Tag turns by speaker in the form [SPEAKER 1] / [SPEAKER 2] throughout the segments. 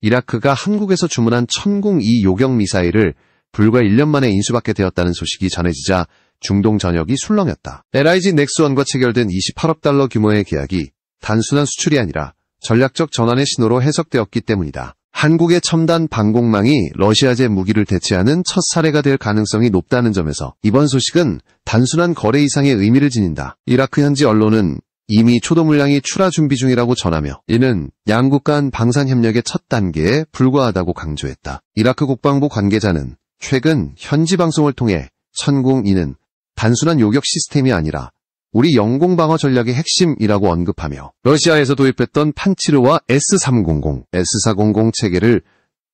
[SPEAKER 1] 이라크가 한국에서 주문한 천궁-2 요격 미사일을 불과 1년 만에 인수받게 되었다는 소식이 전해지자 중동 전역이 술렁였다. LIG 넥스원과 체결된 28억 달러 규모의 계약이 단순한 수출이 아니라 전략적 전환의 신호로 해석되었기 때문이다. 한국의 첨단 방공망이 러시아제 무기를 대체하는 첫 사례가 될 가능성이 높다는 점에서 이번 소식은 단순한 거래 이상의 의미를 지닌다. 이라크 현지 언론은 이미 초도 물량이 출하 준비 중이라고 전하며 이는 양국 간 방산협력의 첫 단계에 불과하다고 강조했다. 이라크 국방부 관계자는 최근 현지 방송을 통해 천궁-2는 단순한 요격 시스템이 아니라 우리 영공방어 전략의 핵심이라고 언급하며 러시아에서 도입했던 판치르와 S300, S400 체계를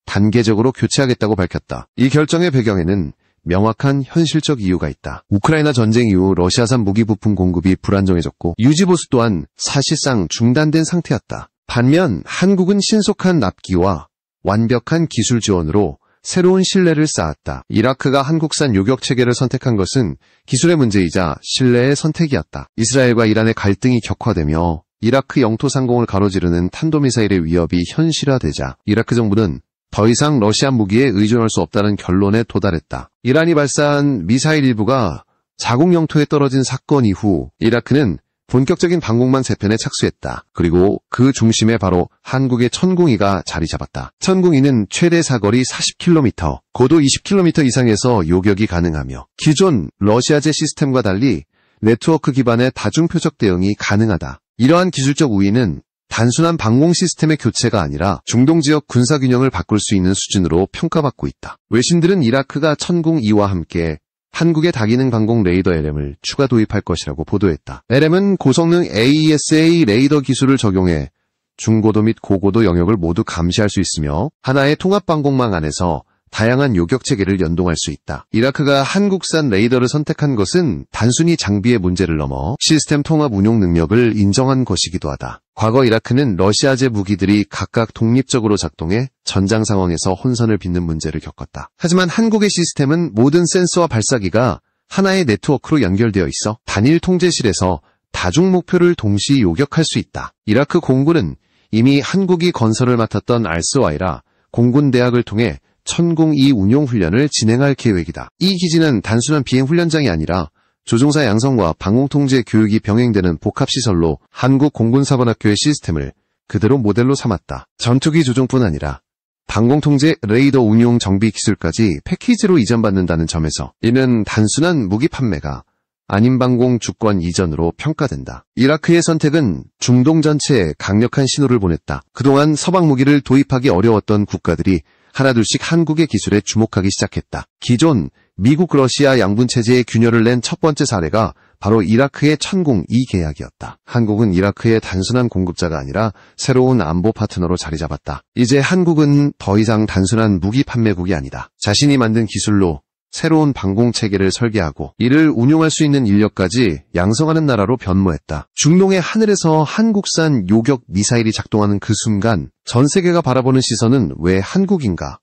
[SPEAKER 1] 단계적으로 교체하겠다고 밝혔다. 이 결정의 배경에는 명확한 현실적 이유가 있다. 우크라이나 전쟁 이후 러시아산 무기 부품 공급이 불안정해졌고 유지보수 또한 사실상 중단된 상태였다. 반면 한국은 신속한 납기와 완벽한 기술 지원으로 새로운 신뢰를 쌓았다. 이라크가 한국산 요격 체계를 선택한 것은 기술의 문제이자 신뢰의 선택이었다. 이스라엘과 이란의 갈등이 격화되며 이라크 영토 상공을 가로지르는 탄도미사일의 위협이 현실화되자 이라크 정부는 더 이상 러시아 무기에 의존할 수 없다는 결론에 도달했다. 이란이 발사한 미사일 일부가 자국 영토에 떨어진 사건 이후 이라크는 본격적인 방공망 재편에 착수했다. 그리고 그 중심에 바로 한국의 천궁-2가 자리 잡았다. 천궁-2는 최대 사거리 40km, 고도 20km 이상에서 요격이 가능하며 기존 러시아제 시스템과 달리 네트워크 기반의 다중표적 대응이 가능하다. 이러한 기술적 우위는 단순한 방공 시스템의 교체가 아니라 중동 지역 군사균형을 바꿀 수 있는 수준으로 평가받고 있다. 외신들은 이라크가 천궁-2와 함께 한국의 다기능 방공 레이더 LM을 추가 도입할 것이라고 보도했다. LM은 고성능 AESA 레이더 기술을 적용해 중고도 및 고고도 영역을 모두 감시할 수 있으며 하나의 통합 방공망 안에서 다양한 요격 체계를 연동할 수 있다. 이라크가 한국산 레이더를 선택한 것은 단순히 장비의 문제를 넘어 시스템 통합 운용 능력을 인정한 것이기도 하다. 과거 이라크는 러시아제 무기들이 각각 독립적으로 작동해 전장 상황에서 혼선을 빚는 문제를 겪었다. 하지만 한국의 시스템은 모든 센서와 발사기가 하나의 네트워크로 연결되어 있어 단일 통제실에서 다중 목표를 동시 요격할 수 있다. 이라크 공군은 이미 한국이 건설을 맡았던 RSY라 공군대학을 통해 천궁-2 운용훈련을 진행할 계획이다. 이 기지는 단순한 비행훈련장이 아니라 조종사 양성과 방공통제 교육이 병행되는 복합시설로 한국공군사관학교의 시스템을 그대로 모델로 삼았다. 전투기 조종뿐 아니라 방공통제 레이더 운용 정비 기술까지 패키지로 이전받는다는 점에서 이는 단순한 무기 판매가 아닌 방공 주권 이전으로 평가된다. 이라크의 선택은 중동 전체에 강력한 신호를 보냈다. 그동안 서방 무기를 도입하기 어려웠던 국가들이 하나둘씩 한국의 기술에 주목하기 시작했다. 기존 미국 러시아 양분 체제에 균열을 낸 첫 번째 사례가 바로 이라크의 천궁-2 계약이었다. 한국은 이라크의 단순한 공급자가 아니라 새로운 안보 파트너로 자리 잡았다. 이제 한국은 더 이상 단순한 무기 판매국이 아니다. 자신이 만든 기술로 새로운 방공 체계를 설계하고 이를 운용할 수 있는 인력까지 양성하는 나라로 변모했다. 중동의 하늘에서 한국산 요격 미사일이 작동하는 그 순간 전 세계가 바라보는 시선은 왜 한국인가?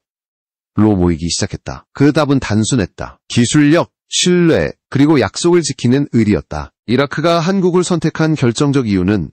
[SPEAKER 1] 로 모이기 시작했다. 그 답은 단순했다. 기술력, 신뢰, 그리고 약속을 지키는 의리였다. 이라크가 한국을 선택한 결정적 이유는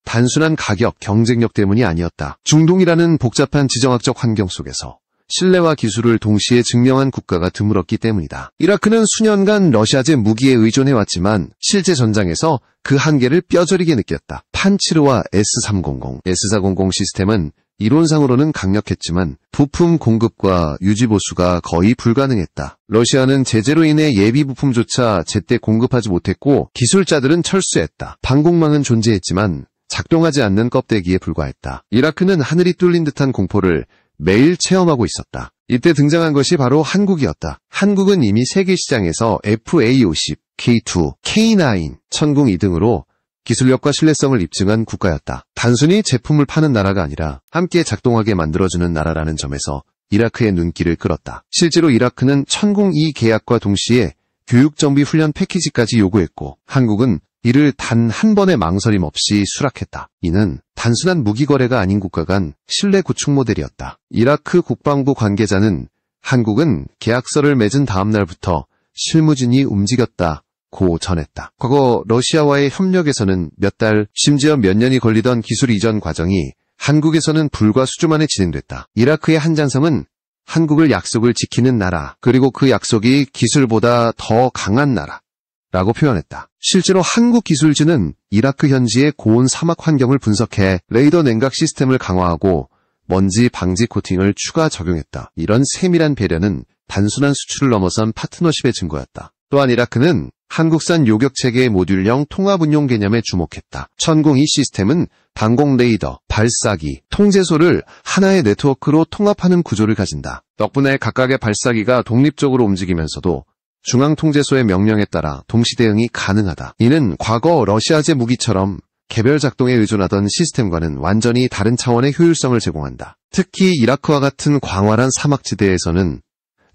[SPEAKER 1] 단순한 가격, 경쟁력 때문이 아니었다. 중동이라는 복잡한 지정학적 환경 속에서 신뢰와 기술을 동시에 증명한 국가가 드물었기 때문이다. 이라크는 수년간 러시아제 무기에 의존해왔지만 실제 전장에서 그 한계를 뼈저리게 느꼈다. 판치르와 S300, S400 시스템은 이론상으로는 강력했지만 부품 공급과 유지 보수가 거의 불가능했다. 러시아는 제재로 인해 예비 부품조차 제때 공급하지 못했고 기술자들은 철수했다. 방공망은 존재했지만 작동하지 않는 껍데기에 불과했다. 이라크는 하늘이 뚫린 듯한 공포를 매일 체험하고 있었다. 이때 등장한 것이 바로 한국이었다. 한국은 이미 세계 시장에서 FA50, K2, K9, 천궁-2 등으로 기술력과 신뢰성을 입증한 국가였다. 단순히 제품을 파는 나라가 아니라 함께 작동하게 만들어주는 나라라는 점에서 이라크의 눈길을 끌었다. 실제로 이라크는 천궁-2 계약과 동시에 교육정비 훈련 패키지까지 요구했고 한국은 이를 단 한 번의 망설임 없이 수락했다. 이는 단순한 무기 거래가 아닌 국가 간 신뢰 구축 모델이었다. 이라크 국방부 관계자는 한국은 계약서를 맺은 다음 날부터 실무진이 움직였다고 전했다. 과거 러시아와의 협력에서는 몇 달, 심지어 몇 년이 걸리던 기술 이전 과정이 한국에서는 불과 수주 만에 진행됐다. 이라크의 한잔섬은 한국을 약속을 지키는 나라, 그리고 그 약속이 기술보다 더 강한 나라라고 표현했다. 실제로 한국 기술진은 이라크 현지의 고온 사막 환경을 분석해 레이더 냉각 시스템을 강화하고 먼지 방지 코팅을 추가 적용했다. 이런 세밀한 배려는 단순한 수출을 넘어선 파트너십의 증거였다. 또한 이라크는 한국산 요격체계의 모듈형 통합운용 개념에 주목했다. 천궁2 시스템은 방공 레이더, 발사기, 통제소를 하나의 네트워크로 통합하는 구조를 가진다. 덕분에 각각의 발사기가 독립적으로 움직이면서도 중앙통제소의 명령에 따라 동시 대응이 가능하다. 이는 과거 러시아제 무기처럼 개별 작동에 의존하던 시스템과는 완전히 다른 차원의 효율성을 제공한다. 특히 이라크와 같은 광활한 사막지대에서는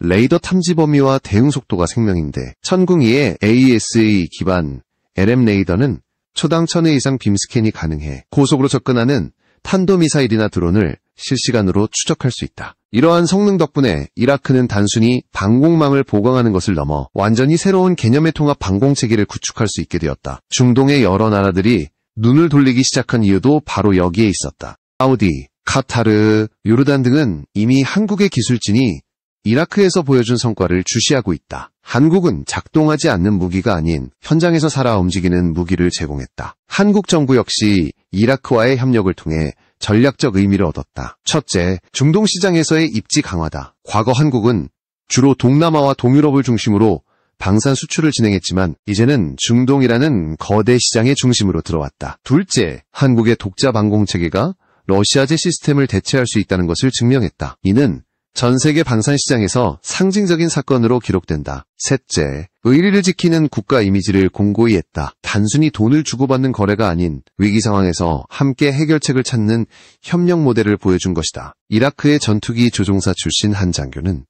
[SPEAKER 1] 레이더 탐지 범위와 대응 속도가 생명인데, 천궁2의 AESA 기반 LM 레이더는 초당 1000회 이상 빔 스캔이 가능해 고속으로 접근하는 탄도미사일이나 드론을 실시간으로 추적할 수 있다. 이러한 성능 덕분에 이라크는 단순히 방공망을 보강하는 것을 넘어 완전히 새로운 개념의 통합 방공체계를 구축할 수 있게 되었다. 중동의 여러 나라들이 눈을 돌리기 시작한 이유도 바로 여기에 있었다. 사우디, 카타르, 요르단 등은 이미 한국의 기술진이 이라크에서 보여준 성과를 주시하고 있다. 한국은 작동하지 않는 무기가 아닌 현장에서 살아 움직이는 무기를 제공했다. 한국 정부 역시 이라크와의 협력을 통해 전략적 의미를 얻었다. 첫째, 중동 시장에서의 입지 강화다. 과거 한국은 주로 동남아와 동유럽을 중심으로 방산 수출을 진행했지만 이제는 중동이라는 거대 시장의 중심으로 들어왔다. 둘째, 한국의 독자 방공체계가 러시아제 시스템을 대체할 수 있다는 것을 증명했다. 이는 전 세계 방산 시장에서 상징적인 사건으로 기록된다. 셋째, 의리를 지키는 국가 이미지를 공고히 했다. 단순히 돈을 주고받는 거래가 아닌 위기 상황에서 함께 해결책을 찾는 협력 모델을 보여준 것이다. 이라크의 전투기 조종사 출신 한 장교는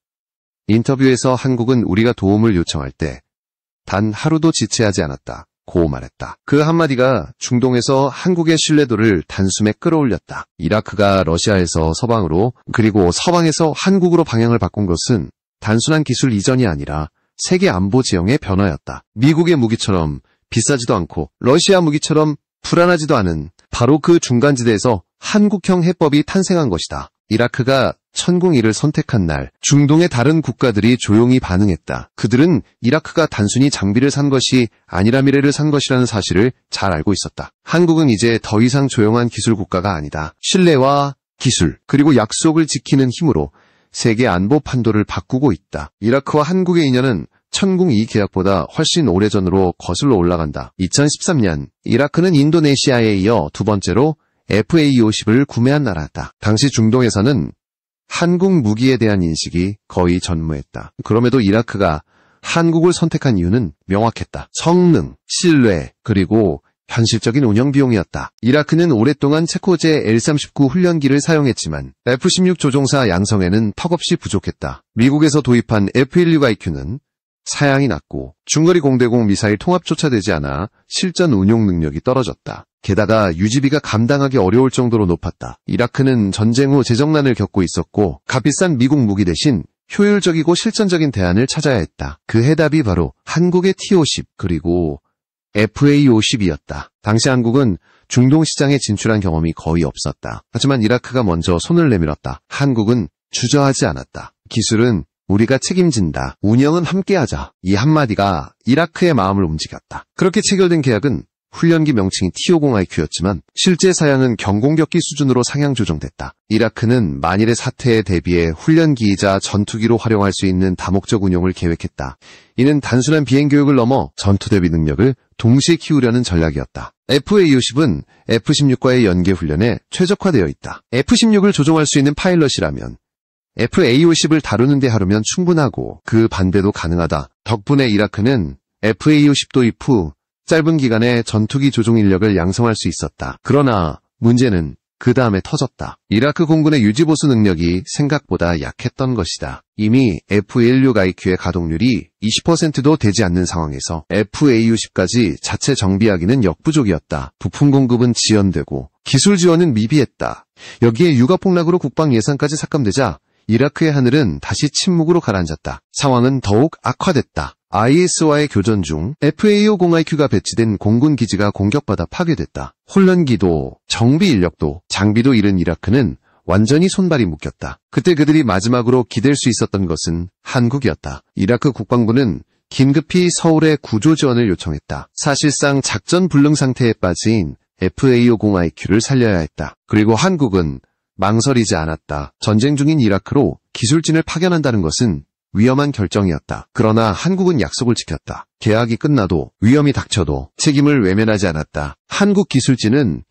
[SPEAKER 1] 인터뷰에서 한국은 우리가 도움을 요청할 때 단 하루도 지체하지 않았다 고 말했다. 그 한마디가 중동에서 한국의 신뢰도를 단숨에 끌어올렸다. 이라크가 러시아에서 서방으로, 그리고 서방에서 한국으로 방향을 바꾼 것은 단순한 기술 이전이 아니라 세계 안보 지형의 변화였다. 미국의 무기처럼 비싸지도 않고 러시아 무기처럼 불안하지도 않은 바로 그 중간지대에서 한국형 해법이 탄생한 것이다. 이라크가 천궁2를 선택한 날, 중동의 다른 국가들이 조용히 반응했다. 그들은 이라크가 단순히 장비를 산 것이 아니라 미래를 산 것이라는 사실을 잘 알고 있었다. 한국은 이제 더 이상 조용한 기술 국가가 아니다. 신뢰와 기술, 그리고 약속을 지키는 힘으로 세계 안보 판도를 바꾸고 있다. 이라크와 한국의 인연은 천궁2 계약보다 훨씬 오래전으로 거슬러 올라간다. 2013년, 이라크는 인도네시아에 이어 두 번째로 FA-50을 구매한 나라다. 당시 중동에서는 한국 무기에 대한 인식이 거의 전무했다. 그럼에도 이라크가 한국을 선택한 이유는 명확했다. 성능, 신뢰, 그리고 현실적인 운영 비용이었다. 이라크는 오랫동안 체코제 L-39 훈련기를 사용했지만 F-16 조종사 양성에는 턱없이 부족했다. 미국에서 도입한 F-16IQ는 사양이 낮고 중거리 공대공 미사일 통합조차 되지 않아 실전 운용 능력이 떨어졌다. 게다가 유지비가 감당하기 어려울 정도로 높았다. 이라크는 전쟁 후 재정난을 겪고 있었고 값비싼 미국 무기 대신 효율적이고 실전적인 대안을 찾아야 했다. 그 해답이 바로 한국의 T-50 그리고 FA-50이었다. 당시 한국은 중동 시장에 진출한 경험이 거의 없었다. 하지만 이라크가 먼저 손을 내밀었다. 한국은 주저하지 않았다. 기술은 우리가 책임진다. 운영은 함께하자. 이 한마디가 이라크의 마음을 움직였다. 그렇게 체결된 계약은 훈련기 명칭이 T-50IQ였지만 실제 사양은 경공격기 수준으로 상향 조정됐다. 이라크는 만일의 사태에 대비해 훈련기이자 전투기로 활용할 수 있는 다목적 운용을 계획했다. 이는 단순한 비행 교육을 넘어 전투 대비 능력을 동시에 키우려는 전략이었다. FA-50은 F-16과의 연계 훈련에 최적화되어 있다. F-16을 조종할 수 있는 파일럿이라면 FA-50을 다루는 데 하루면 충분하고 그 반대도 가능하다. 덕분에 이라크는 FA-50 도입 후 짧은 기간에 전투기 조종 인력을 양성할 수 있었다. 그러나 문제는 그 다음에 터졌다. 이라크 공군의 유지보수 능력이 생각보다 약했던 것이다. 이미 F-16IQ의 가동률이 20%도 되지 않는 상황에서 FA-50까지 자체 정비하기는 역부족이었다. 부품 공급은 지연되고 기술 지원은 미비했다. 여기에 육아폭락으로 국방 예산까지 삭감되자 이라크의 하늘은 다시 침묵으로 가라앉았다. 상황은 더욱 악화됐다. IS와의 교전 중 FA-50IQ가 배치된 공군 기지가 공격받아 파괴됐다. 훈련기도, 정비 인력도, 장비도 잃은 이라크는 완전히 손발이 묶였다. 그때 그들이 마지막으로 기댈 수 있었던 것은 한국이었다. 이라크 국방부는 긴급히 서울에 구조 지원을 요청했다. 사실상 작전 불능 상태에 빠진 FA-50IQ를 살려야 했다. 그리고 한국은 망설이지 않았다. 전쟁 중인 이라크로 기술진을 파견한다는 것은 위험한 결정이었다. 그러나 한국은 약속을 지켰다. 계약이 끝나도 위험이 닥쳐도 책임을 외면하지 않았다. 한국 기술진은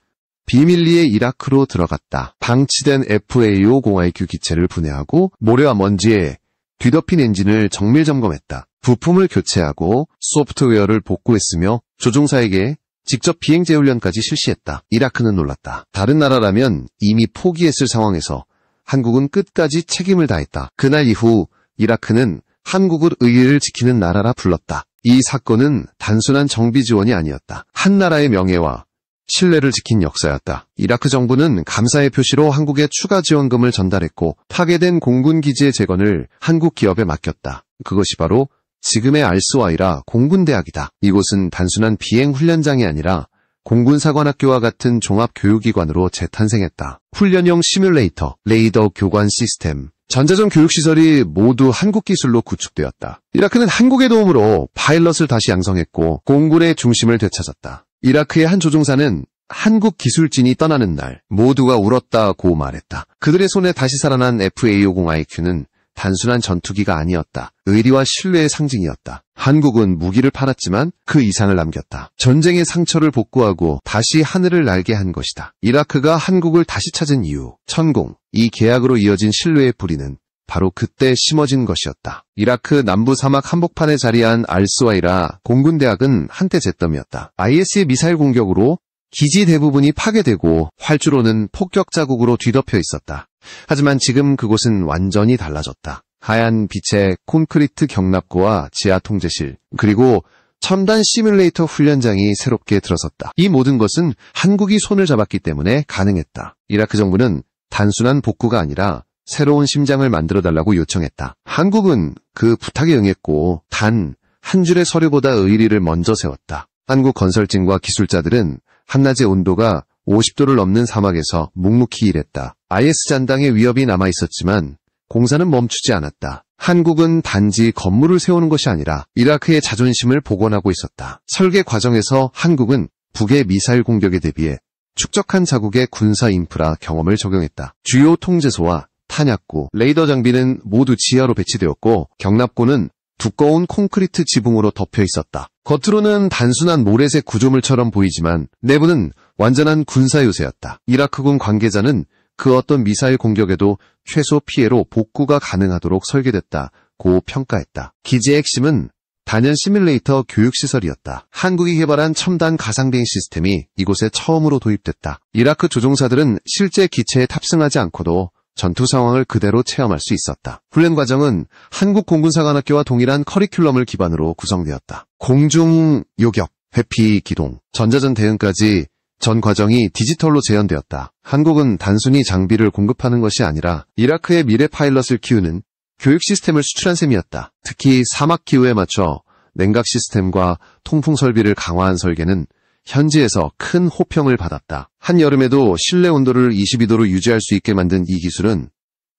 [SPEAKER 1] 비밀리에 이라크로 들어갔다. 방치된 FA-50IQ 기체를 분해하고 모래와 먼지에 뒤덮인 엔진을 정밀 점검했다. 부품을 교체하고 소프트웨어를 복구했으며 조종사에게 직접 비행제 훈련까지 실시했다. 이라크는 놀랐다. 다른 나라라면 이미 포기했을 상황에서 한국은 끝까지 책임을 다했다. 그날 이후 이라크는 한국을 의리를 지키는 나라라 불렀다. 이 사건은 단순한 정비 지원이 아니었다. 한 나라의 명예와 신뢰를 지킨 역사였다. 이라크 정부는 감사의 표시로 한국에 추가 지원금을 전달했고 파괴된 공군 기지의 재건을 한국 기업에 맡겼다. 그것이 바로 지금의 알스와이라 공군대학이다. 이곳은 단순한 비행 훈련장이 아니라 공군사관학교와 같은 종합교육기관으로 재탄생했다. 훈련용 시뮬레이터, 레이더 교관 시스템, 전자전 교육시설이 모두 한국 기술로 구축되었다. 이라크는 한국의 도움으로 파일럿을 다시 양성했고 공군의 중심을 되찾았다. 이라크의 한 조종사는 한국 기술진이 떠나는 날 모두가 울었다고 말했다. 그들의 손에 다시 살아난 FA-50IQ는 단순한 전투기가 아니었다. 의리와 신뢰의 상징이었다. 한국은 무기를 팔았지만 그 이상을 남겼다. 전쟁의 상처를 복구하고 다시 하늘을 날게 한 것이다. 이라크가 한국을 다시 찾은 이유, 천공, 이 계약으로 이어진 신뢰의 뿌리는 바로 그때 심어진 것이었다. 이라크 남부 사막 한복판에 자리한 알스와이라 공군대학은 한때 잿더미였다. IS의 미사일 공격으로 기지 대부분이 파괴되고 활주로는 폭격 자국으로 뒤덮여 있었다. 하지만 지금 그곳은 완전히 달라졌다. 하얀 빛의 콘크리트 경납고와 지하 통제실, 그리고 첨단 시뮬레이터 훈련장이 새롭게 들어섰다. 이 모든 것은 한국이 손을 잡았기 때문에 가능했다. 이라크 정부는 단순한 복구가 아니라 새로운 심장을 만들어달라고 요청했다. 한국은 그 부탁에 응했고 단 한 줄의 서류보다 의리를 먼저 세웠다. 한국 건설진과 기술자들은 한낮의 온도가 50도를 넘는 사막에서 묵묵히 일했다. IS 잔당의 위협이 남아있었지만 공사는 멈추지 않았다. 한국은 단지 건물을 세우는 것이 아니라 이라크의 자존심을 복원하고 있었다. 설계 과정에서 한국은 북의 미사일 공격에 대비해 축적한 자국의 군사 인프라 경험을 적용했다. 주요 통제소와 탄약구, 레이더 장비는 모두 지하로 배치되었고 경납고는 두꺼운 콘크리트 지붕으로 덮여 있었다. 겉으로는 단순한 모래색 구조물처럼 보이지만 내부는 완전한 군사 요새였다. 이라크군 관계자는 그 어떤 미사일 공격에도 최소 피해로 복구가 가능하도록 설계됐다고 평가했다. 기지의 핵심은 단연 시뮬레이터 교육시설이었다. 한국이 개발한 첨단 가상비행 시스템이 이곳에 처음으로 도입됐다. 이라크 조종사들은 실제 기체에 탑승하지 않고도 전투 상황을 그대로 체험할 수 있었다. 훈련 과정은 한국 공군사관학교와 동일한 커리큘럼을 기반으로 구성되었다. 공중 요격, 회피 기동, 전자전 대응까지 전 과정이 디지털로 재현되었다. 한국은 단순히 장비를 공급하는 것이 아니라 이라크의 미래 파일럿을 키우는 교육 시스템을 수출한 셈이었다. 특히 사막 기후에 맞춰 냉각 시스템과 통풍 설비를 강화한 설계는 현지에서 큰 호평을 받았다. 한여름에도 실내 온도를 22도로 유지할 수 있게 만든 이 기술은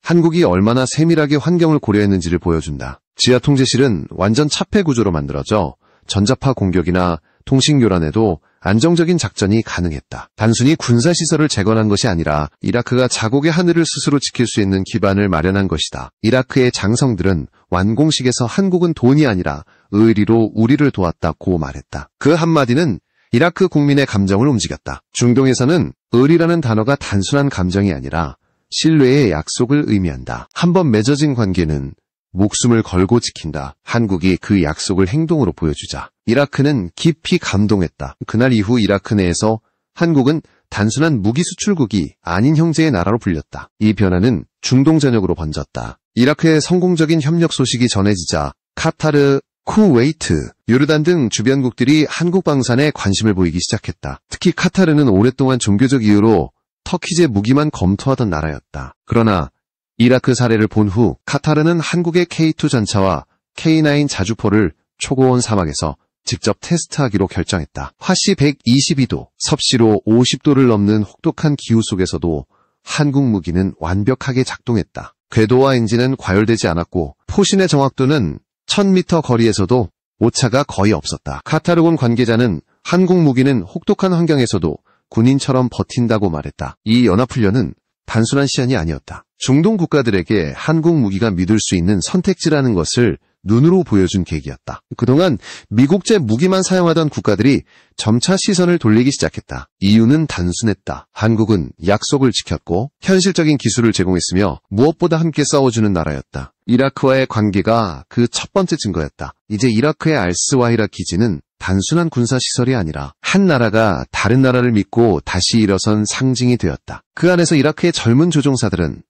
[SPEAKER 1] 한국이 얼마나 세밀하게 환경을 고려했는지를 보여준다. 지하 통제실은 완전 차폐 구조로 만들어져 전자파 공격이나 통신 교란에도 안정적인 작전이 가능했다. 단순히 군사시설을 재건한 것이 아니라 이라크가 자국의 하늘을 스스로 지킬 수 있는 기반을 마련한 것이다. 이라크의 장성들은 완공식에서 한국은 돈이 아니라 의리로 우리를 도왔다고 말했다. 그 한마디는 이라크 국민의 감정을 움직였다. 중동에서는 의리라는 단어가 단순한 감정이 아니라 신뢰의 약속을 의미한다. 한번 맺어진 관계는 목숨을 걸고 지킨다. 한국이 그 약속을 행동으로 보여주자 이라크는 깊이 감동했다. 그날 이후 이라크 내에서 한국은 단순한 무기 수출국이 아닌 형제의 나라로 불렸다. 이 변화는 중동 전역으로 번졌다. 이라크의 성공적인 협력 소식이 전해지자 카타르, 쿠웨이트, 요르단 등 주변국들이 한국 방산에 관심을 보이기 시작했다. 특히 카타르는 오랫동안 종교적 이유로 터키제 무기만 검토하던 나라였다. 그러나 이라크 사례를 본 후 카타르는 한국의 K2 전차와 K9 자주포를 초고온 사막에서 직접 테스트하기로 결정했다. 화씨 122도, 섭씨로 50도를 넘는 혹독한 기후 속에서도 한국 무기는 완벽하게 작동했다. 궤도와 엔진은 과열되지 않았고 포신의 정확도는 1000m 거리에서도 오차가 거의 없었다. 카타르군 관계자는 한국 무기는 혹독한 환경에서도 군인처럼 버틴다고 말했다. 이 연합훈련은 단순한 시연이 아니었다. 중동 국가들에게 한국 무기가 믿을 수 있는 선택지라는 것을 눈으로 보여준 계기였다. 그동안 미국제 무기만 사용하던 국가들이 점차 시선을 돌리기 시작했다. 이유는 단순했다. 한국은 약속을 지켰고 현실적인 기술을 제공했으며 무엇보다 함께 싸워주는 나라였다. 이라크와의 관계가 그 첫 번째 증거였다. 이제 이라크의 알스와이라 기지는 단순한 군사시설이 아니라 한 나라가 다른 나라를 믿고 다시 일어선 상징이 되었다. 그 안에서 이라크의 젊은 조종사들은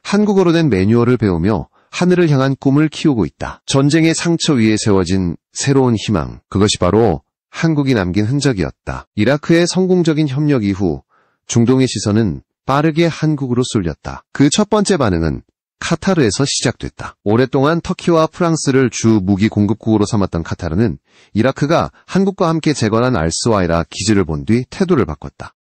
[SPEAKER 1] 한국어로 된 매뉴얼을 배우며 하늘을 향한 꿈을 키우고 있다. 전쟁의 상처 위에 세워진 새로운 희망, 그것이 바로 한국이 남긴 흔적이었다. 이라크의 성공적인 협력 이후 중동의 시선은 빠르게 한국으로 쏠렸다. 그 첫 번째 반응은 카타르에서 시작됐다. 오랫동안 터키와 프랑스를 주 무기 공급국으로 삼았던 카타르는 이라크가 한국과 함께 재건한 알스와이라 기지를 본 뒤 태도를 바꿨다.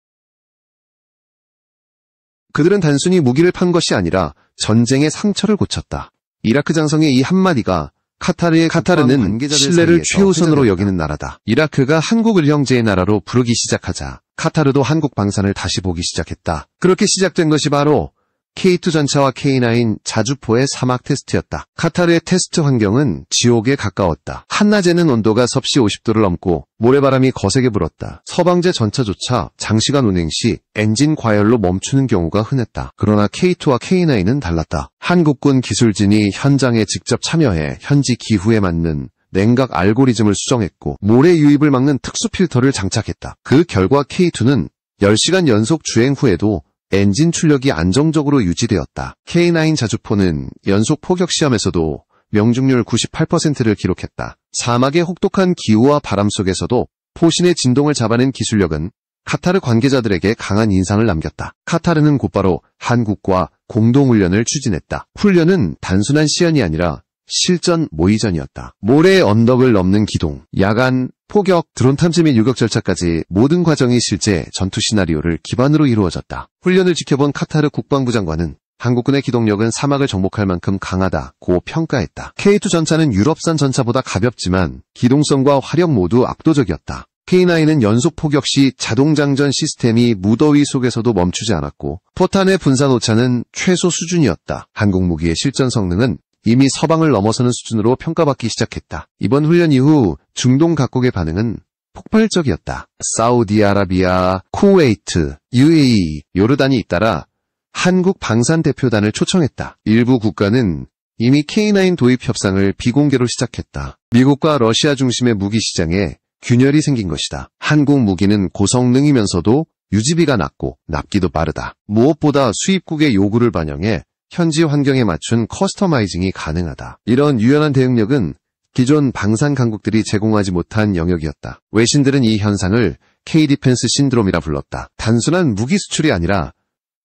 [SPEAKER 1] 그들은 단순히 무기를 판 것이 아니라 전쟁의 상처를 고쳤다. 이라크 장성의 이 한마디가 카타르는 신뢰를 최우선으로 여기는 나라다. 이라크가 한국을 형제의 나라로 부르기 시작하자 카타르도 한국 방산을 다시 보기 시작했다. 그렇게 시작된 것이 바로 K2 전차와 K9 자주포의 사막 테스트였다. 카타르의 테스트 환경은 지옥에 가까웠다. 한낮에는 온도가 섭씨 50도를 넘고 모래바람이 거세게 불었다. 서방제 전차조차 장시간 운행 시 엔진 과열로 멈추는 경우가 흔했다. 그러나 K2와 K9은 달랐다. 한국군 기술진이 현장에 직접 참여해 현지 기후에 맞는 냉각 알고리즘을 수정했고 모래 유입을 막는 특수 필터를 장착했다. 그 결과 K2는 10시간 연속 주행 후에도 엔진 출력이 안정적으로 유지되었다. K9 자주포는 연속 포격 시험에서도 명중률 98%를 기록했다. 사막의 혹독한 기후와 바람 속에서도 포신의 진동을 잡아낸 기술력은 카타르 관계자들에게 강한 인상을 남겼다. 카타르는 곧바로 한국과 공동훈련을 추진했다. 훈련은 단순한 시연이 아니라 실전 모의전이었다. 모래의 언덕을 넘는 기동, 야간, 포격, 드론 탐지 및 유격 절차까지 모든 과정이 실제 전투 시나리오를 기반으로 이루어졌다. 훈련을 지켜본 카타르 국방부 장관은 한국군의 기동력은 사막을 정복할 만큼 강하다고 평가했다. K2 전차는 유럽산 전차보다 가볍지만 기동성과 화력 모두 압도적이었다. K9은 연속 포격 시 자동장전 시스템이 무더위 속에서도 멈추지 않았고 포탄의 분산 오차는 최소 수준이었다. 한국 무기의 실전 성능은 이미 서방을 넘어서는 수준으로 평가받기 시작했다. 이번 훈련 이후 중동 각국의 반응은 폭발적이었다. 사우디아라비아, 쿠웨이트, UAE, 요르단이 잇따라 한국 방산 대표단을 초청했다. 일부 국가는 이미 K9 도입 협상을 비공개로 시작했다. 미국과 러시아 중심의 무기 시장에 균열이 생긴 것이다. 한국 무기는 고성능이면서도 유지비가 낮고 납기도 빠르다. 무엇보다 수입국의 요구를 반영해 현지 환경에 맞춘 커스터마이징이 가능하다. 이런 유연한 대응력은 기존 방산 강국들이 제공하지 못한 영역이었다. 외신들은 이 현상을 K-디펜스 신드롬이라 불렀다. 단순한 무기 수출이 아니라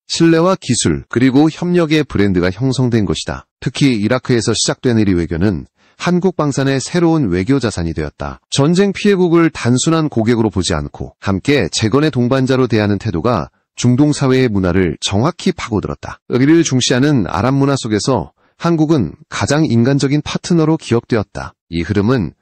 [SPEAKER 1] 신뢰와 기술 그리고 협력의 브랜드가 형성된 것이다. 특히 이라크에서 시작된 이 외교는 한국 방산의 새로운 외교 자산이 되었다. 전쟁 피해국을 단순한 고객으로 보지 않고 함께 재건의 동반자로 대하는 태도가 중동 사회의 문화를 정확히 파고들었다. 의리를 중시하는 아랍 문화 속에서 한국은 가장 인간적인 파트너로 기억되었다. 이 흐름은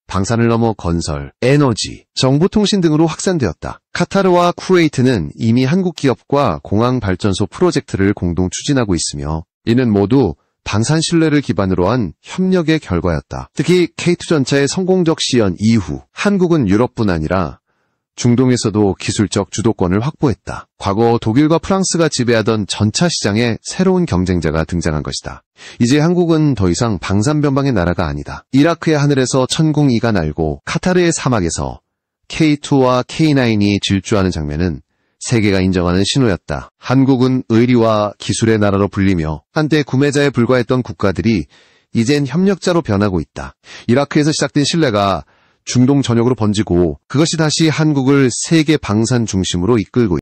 [SPEAKER 1] 방산을 넘어 건설, 에너지, 정보통신 등으로 확산되었다. 카타르와 쿠웨이트는 이미 한국 기업과 공항발전소 프로젝트를 공동 추진하고 있으며 이는 모두 방산 신뢰를 기반으로 한 협력의 결과였다. 특히 K2 전차의 성공적 시연 이후 한국은 유럽뿐 아니라 중동에서도 기술적 주도권을 확보했다. 과거 독일과 프랑스가 지배하던 전차 시장에 새로운 경쟁자가 등장한 것이다. 이제 한국은 더 이상 방산변방의 나라가 아니다. 이라크의 하늘에서 천궁이가 날고 카타르의 사막에서 K2와 K9이 질주하는 장면은 세계가 인정하는 신호였다. 한국은 의리와 기술의 나라로 불리며 한때 구매자에 불과했던 국가들이 이젠 협력자로 변하고 있다. 이라크에서 시작된 신뢰가 중동 전역으로 번지고 그것이 다시 한국을 세계 방산 중심으로 이끌고 있다.